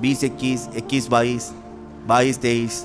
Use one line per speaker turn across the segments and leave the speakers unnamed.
20-21, 21-22, 22-23।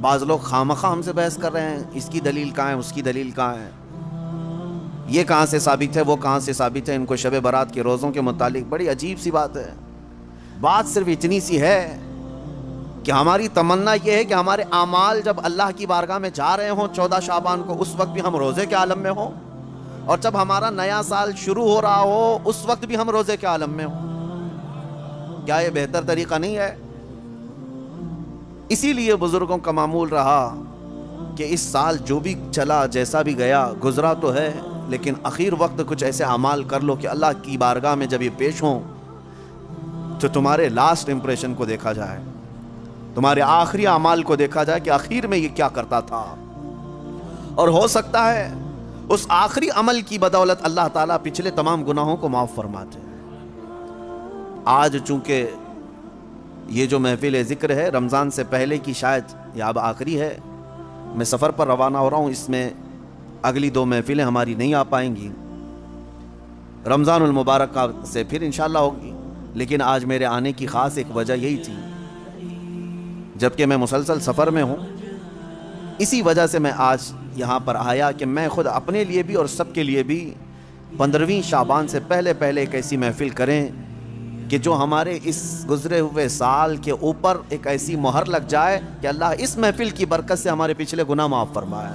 بعض لوگ خامخواہ ہم سے بحث کر رہے ہیں، اس کی دلیل کہاں ہے، اس کی دلیل کہاں ہے، یہ کہاں سے ثابت ہے، وہ کہاں سے ثابت ہے۔ ان کو شب برات کے روزوں کے متعلق بڑی عجیب سی بات ہے۔ بات صرف اتنی سی ہے کہ ہماری تمنا یہ ہے کہ ہمارے اعمال جب اللہ کی بارگاہ میں جا رہے ہوں 14 شعبان کو، اس وقت بھی ہم روزے کے عالم میں ہوں، اور جب ہمارا نیا سال شروع ہو رہا ہو اس وقت بھی ہم روزے کے عالم میں ہوں۔ کیا یہ بہتر طریقہ نہیں ہے؟ اسی لیے بزرگوں کا معمول رہا کہ اس سال جو بھی چلا، جیسا بھی گیا، گزرا تو ہے، لیکن اخیر وقت کچھ ایسے اعمال کر لو کہ اللہ کی بارگاہ میں جب یہ پیش ہوں تو تمہارے لاسٹ امپریشن کو دیکھا جائے، تمہارے آخری اعمال کو دیکھا جائے کہ آخر میں یہ کیا کرتا تھا۔ اور ہو سکتا ہے اس آخری عمل کی بدولت اللہ تعالیٰ پچھلے تمام گناہوں کو معاف فرماتے ہیں۔ آج چونکہ یہ جو محفل ذکر ہے رمضان سے پہلے کی شاید یا اب آخری ہے، میں سفر پر روانہ ہو رہا ہوں، اس میں اگلی 2 محفلیں ہماری نہیں آ پائیں گی، رمضان المبارک سے پھر انشاءاللہ ہوگی، لیکن آج میرے آنے کی خاص ایک وجہ یہی تھی، جبکہ میں مسلسل سفر میں ہوں، اسی وجہ سے میں آج یہاں پر آیا کہ میں خود اپنے لیے بھی اور سب کے لیے بھی 15ویں شعبان سے پہلے ایک ایسی محفل کریں کہ جو ہمارے اس گزرے ہوئے سال کے اوپر ایک ایسی مہر لگ جائے کہ اللہ اس محفل کی برکت سے ہمارے پچھلے گناہ معاف فرمائے۔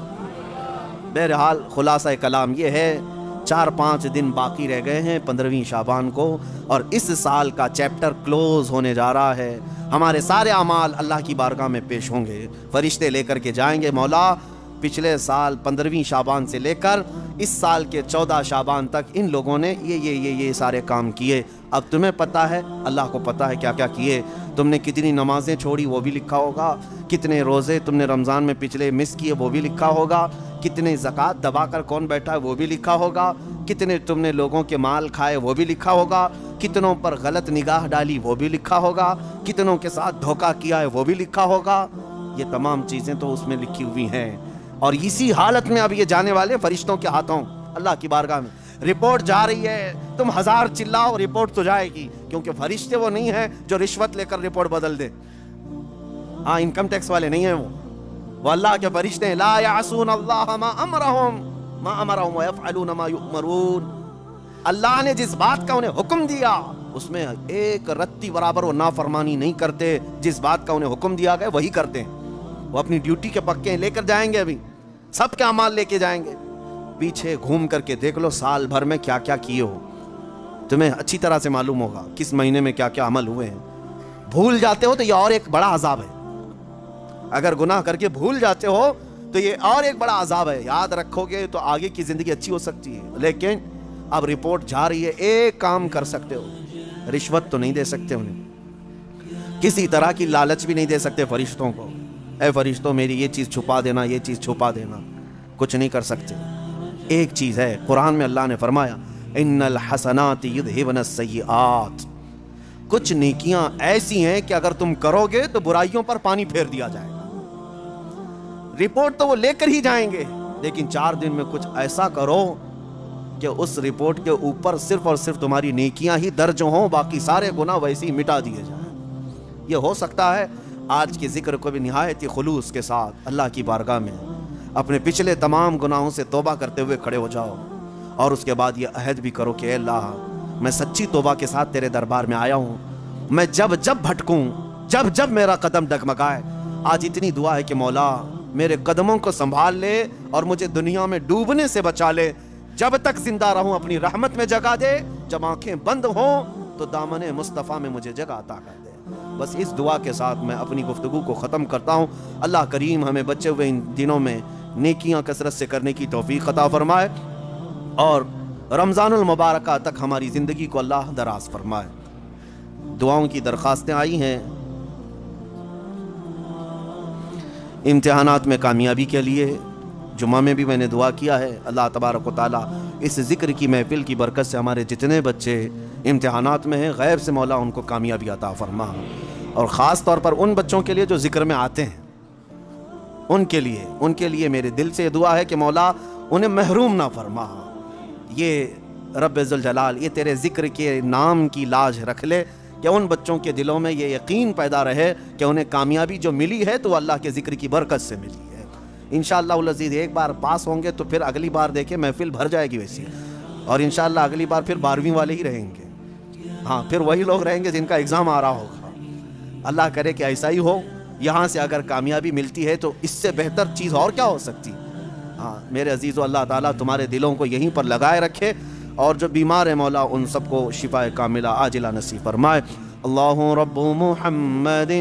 بہرحال خلاصہ کلام یہ ہے، 4-5 دن باقی رہ گئے ہیں 15ویں شعبان کو، اور اس سال کا چیپٹر کلوز ہونے جا رہا ہے۔ ہمارے سارے اعمال اللہ کی بارگاہ میں پیش ہوں گے، فرشتے لے کر کے جائیں گے، مولا پچھلے سال 15ویں شعبان سے لے کر اس سال کے 14 شعبان تک ان لوگوں نے یہ سارے کام کیے، اب تمہیں پتہ ہے، اللہ کو پتہ ہے کیا کیا کیے، تم نے کتنی نمازیں چھوڑی وہ بھی لکھا ہوگا، کتنے روزے تم نے رمضان میں پچھلے مس کیے وہ بھی لکھا ہوگا، کتنے زکوٰۃ دبا کر کون بیٹھا ہے وہ بھی لکھا ہوگا، کتنے تم نے لوگوں کے مال کھائے وہ بھی لکھا ہوگا، کتنوں پر غلط نگاہ ڈالی وہ بھی لکھا ہوگا، کتنوں کے ساتھ دھوکہ کیا ہے وہ بھی لکھا ہوگا۔ یہ تمام چیزیں تو اس میں لکھی ہوئی ہیں، اور اسی حالت میں اب یہ جانے والے فرشتوں کے ہاتھوں اللہ کی بارگاہ میں رپورٹ جا رہی ہے۔ تم 1000 چلاؤ، رپورٹ تو جائے گی، کیونکہ فرشتے وہ نہیں ہیں جو رشوت لے کر رپورٹ بدل دے۔ ہاں، انکم ٹیکس والے نہیں ہیں وہ اللہ کے فرشتے ہیں۔ لا یعصون اللہ ما امرهم ویفعلون ما یؤمرون۔ اللہ نے جس بات کا انہیں حکم دیا اس میں ایک رتی برابر وہ نافرمانی نہیں کرتے، جس بات کا انہیں حکم دیا گیا وہی کرتے ہیں۔ وہ اپنی ڈیوٹی کے پکے ہیں، لے کر جائیں گے، ابھی سب کے اعمال لے کے جائیں گے۔ پیچھے گھوم کر کے دیکھ لو سال بھر میں کیا کیا کیے ہو، تمہیں اچھی طرح سے معلوم ہوگا کس مہینے میں کیا کیا عمل ہوئے ہیں۔ بھول جاتے ہو تو یہ اور ایک بڑا عذاب ہے، اگر گناہ کر کے بھول جاتے ہو تو یہ اور ایک بڑا عذاب ہے، یاد رکھو گے تو آگے کی زندگی اچھی ہو سکتی ہے۔ لیکن اب رپورٹ جا رہی ہے، ایک کام کر سکتے ہو، رشوت تو نہیں دے سکتے انہیں، کسی طرح کی لالچ بھی نہیں دے سکتے فرشتوں کو، اے فرشتوں میری یہ چیز چھپا دینا، یہ چیز چھپا دینا، کچھ نہیں کر سکتے۔ ایک چیز ہے، قرآن میں اللہ نے فرمایا ان الحسنات یذھبن السیئات، کچھ نیکیاں ایسی ہیں کہ اگر تم کرو گے تو برائیوں پر پانی پھیر دیا جائے گا۔ رپورٹ تو وہ لے کر ہی جائیں گے، لیکن 4 دن میں کچھ ایسا کرو کہ اس رپورٹ کے اوپر صرف اور صرف تمہاری نیکیاں ہی درج ہوں، باقی سارے گناہ ویسے ہی مٹا دیے جائیں۔ یہ ہو سکتا ہے آج کے ذکر کو بھی نہایت ہی خلوص کے ساتھ اللہ کی بارگاہ میں اپنے پچھلے تمام گناہوں سے توبہ کرتے ہوئے کھڑے ہو جاؤ، اور اس کے بعد یہ عہد بھی کرو کہ اے اللہ میں سچی توبہ کے ساتھ تیرے دربار میں آیا ہوں، میں جب جب بھٹکوں، جب جب میرا قدم ڈگمگائے، آج اتنی دعا ہے کہ مولا میرے قدموں کو سنبھال لے اور مجھے دنیا میں ڈوبنے سے بچا لے، جب تک زندہ رہوں اپنی رحمت میں جگہ دے، جب آنکھیں بند ہوں تو دامن مصطفیٰ میں مجھے جگہ عطا کر دے۔ بس اس دعا کے ساتھ میں اپنی گفتگو کو ختم کرتا ہوں۔ اللہ کریم ہمیں بچے ہوئے ان دنوں میں نیکیاں کثرت سے کرنے کی توفیق عطا فرمائے، اور رمضان المبارکہ تک ہماری زندگی کو اللہ دراز فرمائے۔ دعاؤں کی درخواستیں آئی ہیں امتحانات میں کامیابی کے لیے، جمعہ میں بھی میں نے دعا کیا ہے، اللہ تبارک و تعالیٰ اس ذکر کی محفل کی برکت سے ہمارے جتنے بچے امتحانات میں ہیں غیب سے مولا ان کو کامیابی عطا فرما، اور خاص طور پر ان بچوں کے لیے جو ذکر میں آتے ہیں ان کے لیے میرے دل سے دعا ہے کہ مولا انہیں محروم نہ فرما۔ یہ رب ذوالجلال یہ تیرے ذکر کے نام کی لاج رکھ لے کہ ان بچوں کے دلوں میں یہ یقین پیدا رہے کہ انہیں کامیابی جو ملی ہے تو اللہ کے ذکر کی برکت سے ملی ہے۔ انشاءاللہ العزیز ایک بار پاس ہوں گے تو پھر اگلی بار دیکھیں محفل بھر جائے گی ویسی، اور انشاءاللہ اگلی بار پھر 12ویں والے ہی رہیں گے، ہاں پھر وہی لوگ رہیں گے جن کا ایگزام آ رہا ہوگا۔ اللہ کرے کہ ایسا ہی ہو۔ یہاں سے اگر کامیابی ملتی ہے تو اس سے بہتر چیز اور کیا ہو سکتی؟ ہاں میرے عزیزو، اللہ تعالیٰ تمہارے دلوں کو یہیں پر لگائے رکھے، اور جو بیمار ہے مولا ان سب کو شفا کاملہ عاجلہ نصیب فرمائے۔ اللہ رب محمد